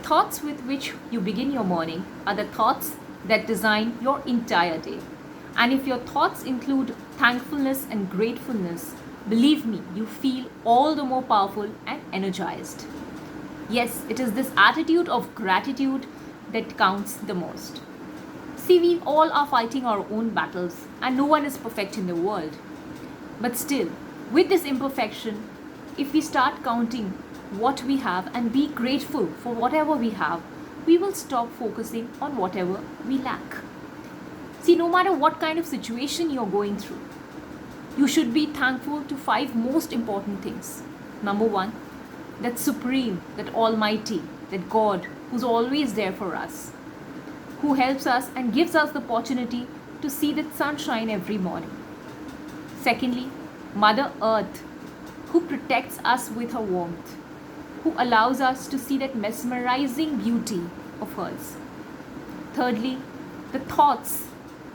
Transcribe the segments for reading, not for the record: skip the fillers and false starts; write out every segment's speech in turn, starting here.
thoughts with which you begin your morning are the thoughts that design your entire day. And if your thoughts include thankfulness and gratefulness, believe me, you feel all the more powerful and energized. Yes, it is this attitude of gratitude that counts the most. See, we all are fighting our own battles, and no one is perfect in the world. But still, with this imperfection, if we start counting what we have and be grateful for whatever we have, we will stop focusing on whatever we lack. See, no matter what kind of situation you're going through, you should be thankful to 5 most important things. Number 1, that Supreme, that Almighty, that God who's always there for us, who helps us and gives us the opportunity to see the sunshine every morning. Secondly, Mother Earth, who protects us with her warmth, who allows us to see that mesmerizing beauty of hers. Thirdly, the thoughts,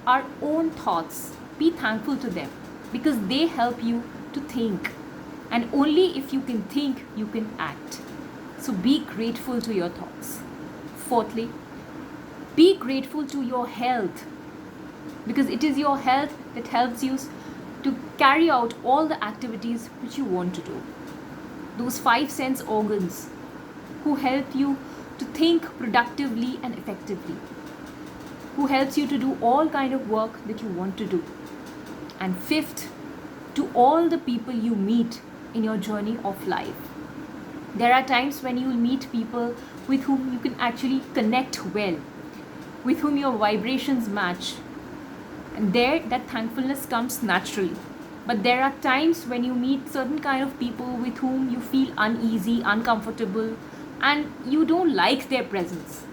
our own thoughts, be thankful to them because they help you to think. And only if you can think, you can act. So be grateful to your thoughts. Fourthly, be grateful to your health because it is your health that helps you to carry out all the activities which you want to do. Those 5 sense organs who help you to think productively and effectively, who helps you to do all kind of work that you want to do. And fifth, to all the people you meet in your journey of life. There are times when you will meet people with whom you can actually connect well, with whom your vibrations match. And there, that thankfulness comes naturally. But there are times when you meet certain kind of people with whom you feel uneasy, uncomfortable, and you don't like their presence.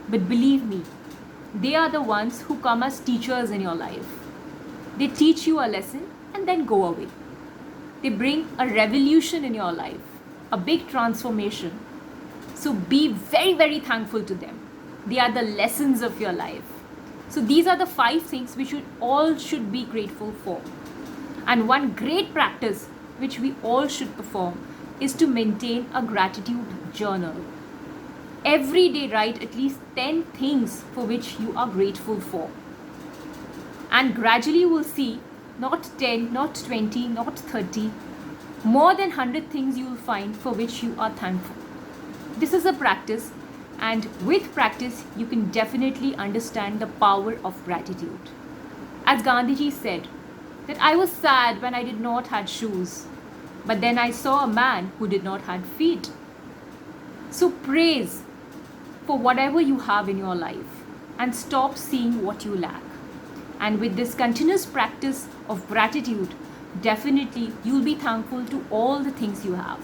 But believe me, they are the ones who come as teachers in your life. They teach you a lesson and then go away. They bring a revolution in your life, a big transformation. So be very, very thankful to them. They are the lessons of your life. So these are the 5 things we should be grateful for. And one great practice which we all should perform is to maintain a gratitude journal. Every day write at least 10 things for which you are grateful for. And gradually you will see not 10, not 20, not 30, more than 100 things you will find for which you are thankful. This is a practice, and with practice you can definitely understand the power of gratitude. As Gandhiji said, that I was sad when I did not have shoes, but then I saw a man who did not have feet. So praise for whatever you have in your life and stop seeing what you lack. And with this continuous practice of gratitude, definitely you'll be thankful to all the things you have.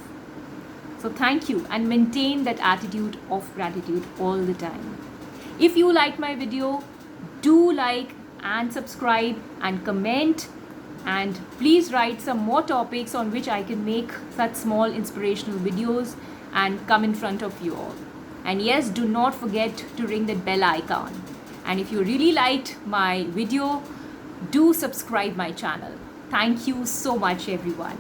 So thank you, and maintain that attitude of gratitude all the time. If you like my video, do like and subscribe and comment, and please write some more topics on which I can make such small inspirational videos and come in front of you all. And yes, do not forget to ring that bell icon. And if you really liked my video, do subscribe my channel. Thank you so much, everyone.